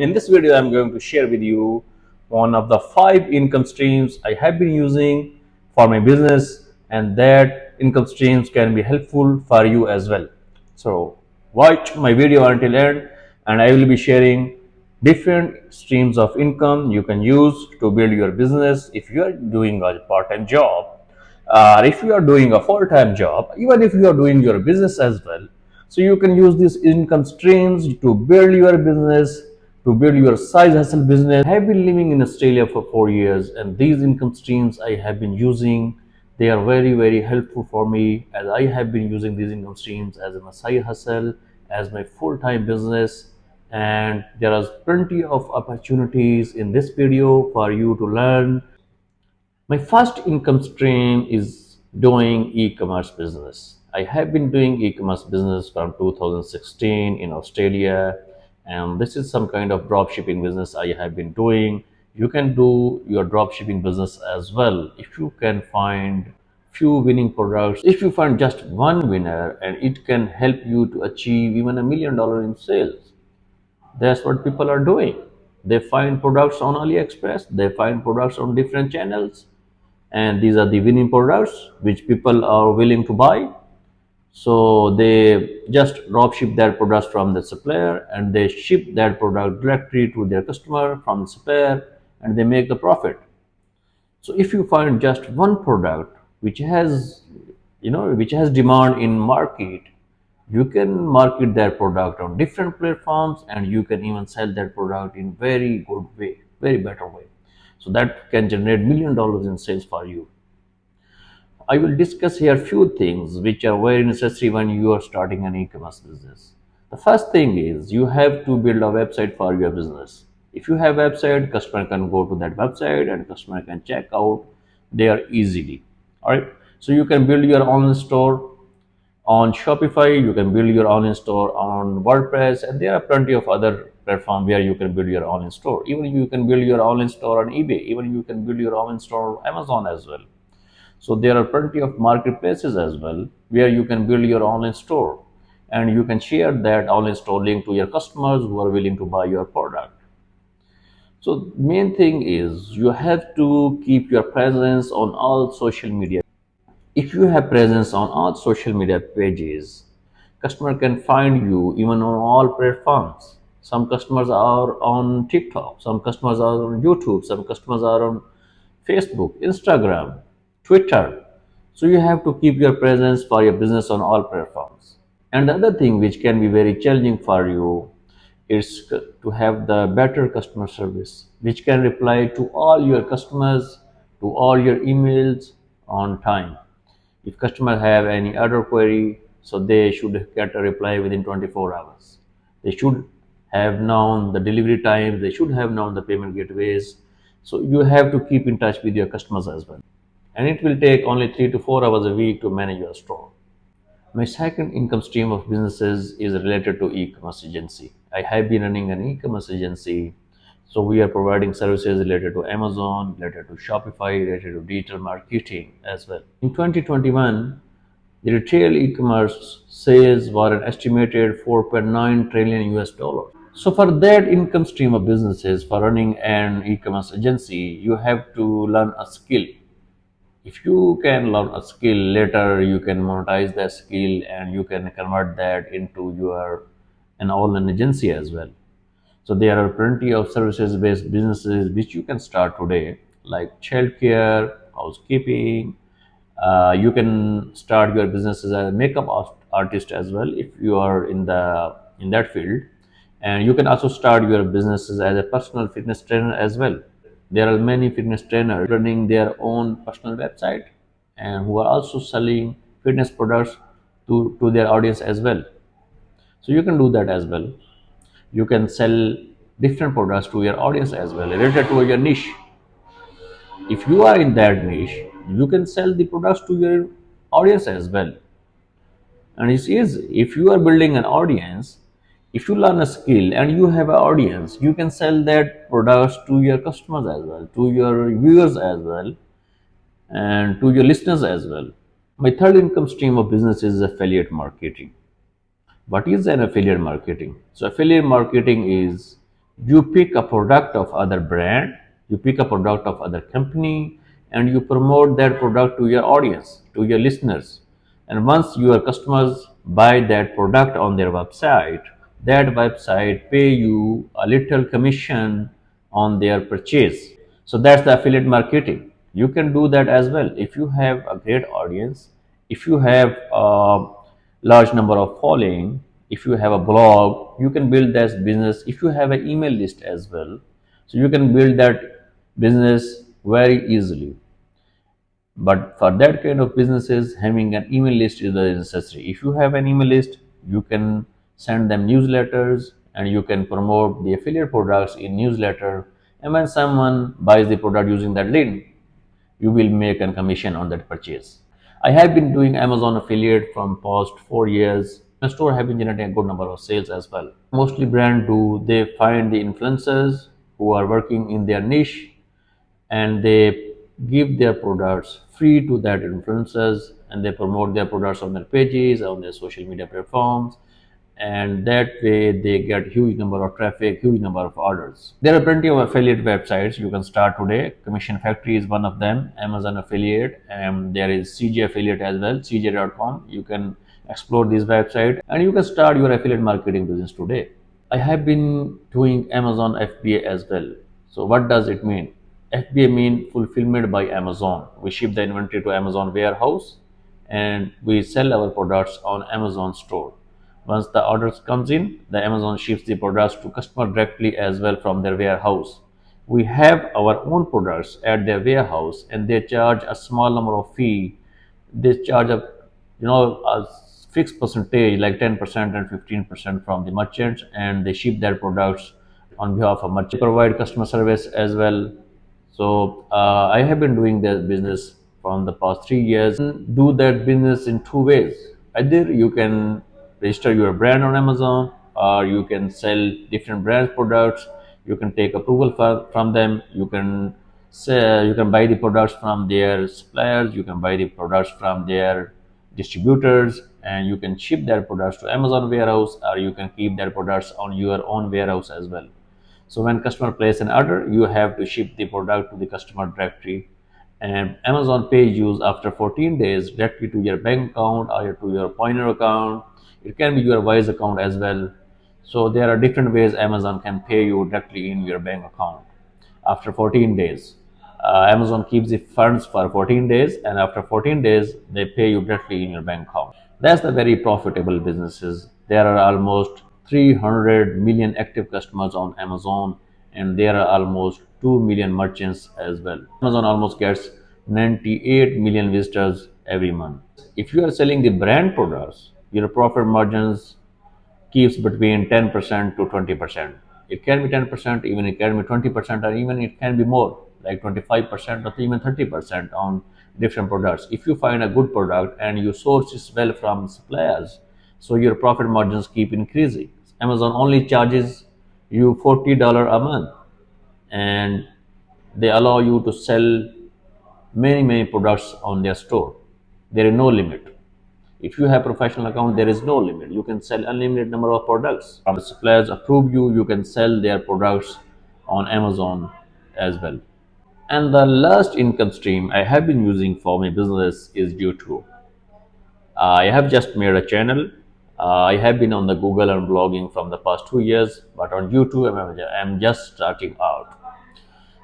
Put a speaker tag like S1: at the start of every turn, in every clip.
S1: In this video, I'm going to share with you one of the 5 income streams I have been using for my business, and that income streams can be helpful for you as well. So watch my video until end, and I will be sharing different streams of income you can use to build your business if you are doing a part-time job, or if you are doing a full-time job, even if you are doing your business as well. So you can use these income streams to build your business, to build your side hustle business. I have been living in Australia for 4 years, and these income streams I have been using, they are very helpful for me, as I have been using these income streams as my side hustle, as my full-time business. And there are plenty of opportunities in this video for you to learn. My first income stream is doing e-commerce business. I have been doing e-commerce business from 2016 in Australia, and this is some kind of drop shipping business I have been doing. You can do your drop shipping business as well if you can find few winning products. If you find just one winner, and it can help you to achieve even $1 million in sales. That's what people are doing. They find products on AliExpress, they find products on different channels, and these are the winning products which people are willing to buy. So they just drop ship their products from the supplier, and they ship that product directly to their customer from the supplier, and they make the profit. So if you find just one product which has, which has demand in market, you can market that product on different platforms, and you can even sell that product in very good way, very better way. So that can generate $1 million in sales for you. I will discuss here few things which are very necessary when you are starting an e-commerce business. The first thing is you have to build a website for your business. If you have a website, customer can go to that website and customer can check out there easily. All right. So you can build your online store on Shopify, you can build your online store on WordPress, and there are plenty of other platforms where you can build your online store. Even you can build your online store on eBay, even you can build your online store on Amazon as well. So there are plenty of marketplaces as well where you can build your online store, and you can share that online store link to your customers who are willing to buy your product. So main thing is you have to keep your presence on all social media. If you have presence on all social media pages, customer can find you even on all platforms. Some customers are on TikTok, some customers are on YouTube, some customers are on Facebook, Instagram, Twitter. So you have to keep your presence for your business on all platforms. And the other thing which can be very challenging for you is to have the better customer service, which can reply to all your customers, to all your emails on time. If customer have any other query, so they should get a reply within 24 hours. They should have known the delivery times, they should have known the payment gateways. So you have to keep in touch with your customers as well. And it will take only 3 to 4 hours a week to manage your store. My second income stream of businesses is related to e-commerce agency. I have been running an e-commerce agency. So we are providing services related to Amazon, related to Shopify, related to digital marketing as well. In 2021, the retail e-commerce sales were an estimated 4.9 trillion US dollars. So for that income stream of businesses, for running an e-commerce agency, you have to learn a skill. If you can learn a skill, later you can monetize that skill, and you can convert that into your an online agency as well. So there are plenty of services based businesses which you can start today, like childcare, housekeeping. You can start your business as a makeup artist as well if you are in that field. And you can also start your businesses as a personal fitness trainer as well. There are many fitness trainers running their own personal website, and who are also selling fitness products to their audience as well. So you can do that as well. You can sell different products to your audience as well, related to your niche. If you are in that niche, you can sell the products to your audience as well. And it's easy. If you are building an audience, if you learn a skill and you have an audience, you can sell that products to your customers as well, to your viewers as well, and to your listeners as well. My third income stream of business is affiliate marketing. What is an affiliate marketing? So affiliate marketing is You pick a product of other brand, you pick a product of other company, and you promote that product to your audience, to your listeners. And once your customers buy that product on their website, that website pay you a little commission on their purchase. So that's the affiliate marketing. You can do that as well if you have a great audience, if you have a large number of following, if you have a blog, you can build that business. If you have an email list as well, so you can build that business very easily. But for that kind of businesses, having an email list is very necessary. If you have an email list, you can send them newsletters and you can promote the affiliate products in newsletter. And when someone buys the product using that link, you will make a commission on that purchase. I have been doing Amazon affiliate from past 4 years. My store have been generating a good number of sales as well. Mostly brand do they find the influencers who are working in their niche, and they give their products free to that influencers, and they promote their products on their pages, on their social media platforms, and that way they get huge number of traffic, huge number of orders. There are plenty of affiliate websites you can start today. Commission Factory is one of them, Amazon affiliate, and there is CJ affiliate as well, cj.com. You can explore this website and you can start your affiliate marketing business today. I have been doing Amazon FBA as well. So what does it mean? FBA mean fulfillment by Amazon. We ship the inventory to Amazon warehouse and we sell our products on Amazon store. Once the orders comes in, the Amazon ships the products to customer directly as well from their warehouse. We have our own products at their warehouse and they charge a small number of fee. They charge a fixed percentage like 10% and 15% from the merchants, and they ship their products on behalf of merchant. They provide customer service as well. So I have been doing that business from the past 3 years. Do that business in two ways. Either you can register your brand on Amazon, or you can sell different brands products. You can take approval from them. You can buy the products from their suppliers. You can buy the products from their distributors, and you can ship their products to Amazon warehouse, or you can keep their products on your own warehouse as well. So when customer place an order, you have to ship the product to the customer directory, and Amazon pays you after 14 days directly to your bank account or to your Pointer account. It can be your Wise account as well. So there are different ways Amazon can pay you directly in your bank account after 14 days. Amazon keeps the funds for 14 days, and after 14 days, they pay you directly in your bank account. That's the very profitable businesses. There are almost 300 million active customers on Amazon, and there are almost 2 million merchants as well. Amazon almost gets 98 million visitors every month. If you are selling the brand products, your profit margins keeps between 10% to 20%. It can be 10%, even it can be 20%, or even it can be more, like 25% or even 30% on different products. If you find a good product and you source it well from suppliers, so your profit margins keep increasing. Amazon only charges you $40 a month, and they allow you to sell many products on their store. There is no limit. If you have professional account, there is no limit. You can sell unlimited number of products. If the suppliers approve you, you can sell their products on Amazon as well. And the last income stream I have been using for my business is YouTube. I have just made a channel. I have been on the Google and blogging from the past 2 years, but on YouTube I'm just starting out.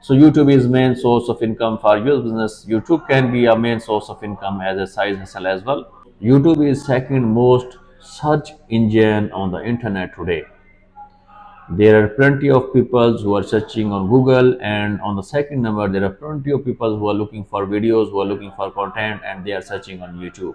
S1: So YouTube is main source of income for your business. YouTube can be a main source of income as a side hustle as well. YouTube is second most search engine on the internet today. There are plenty of people who are searching on Google, and on the second number, there are plenty of people who are looking for videos, who are looking for content, and they are searching on YouTube.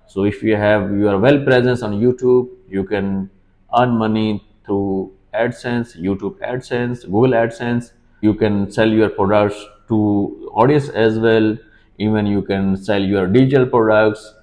S1: So if you have your well presence on YouTube, you can earn money through AdSense, YouTube AdSense, Google AdSense. You can sell your products to audience as well. Even you can sell your digital products,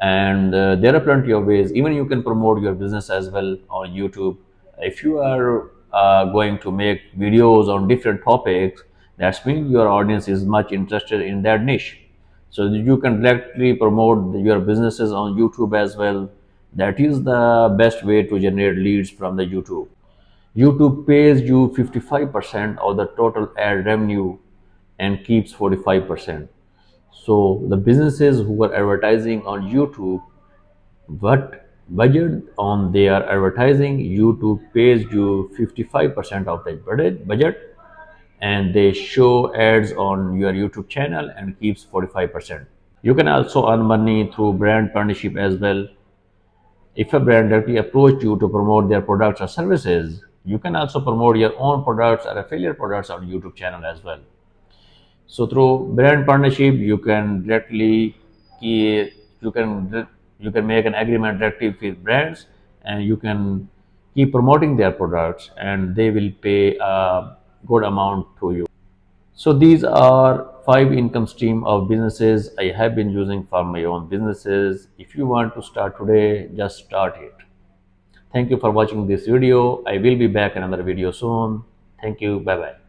S1: and there are plenty of ways. Even you can promote your business as well on YouTube. If you are going to make videos on different topics, that means your audience is much interested in that niche, so you can directly promote your businesses on YouTube as well. That is the best way to generate leads from the YouTube. YouTube pays you 55% of the total ad revenue and keeps 45%. So the businesses who are advertising on YouTube, what budget on their advertising, YouTube pays you 55% of the budget, and they show ads on your YouTube channel and keeps 45%. You can also earn money through brand partnership as well. If a brand directly approached you to promote their products or services, you can also promote your own products or affiliate products on YouTube channel as well. So through brand partnership, you can directly you can you can make an agreement directly with brands, and you can keep promoting their products, and they will pay a good amount to you. So these are 5 income stream of businesses I have been using for my own businesses. If you want to start today, just start it. Thank you for watching this video. I will be back in another video soon. Thank you. Bye bye.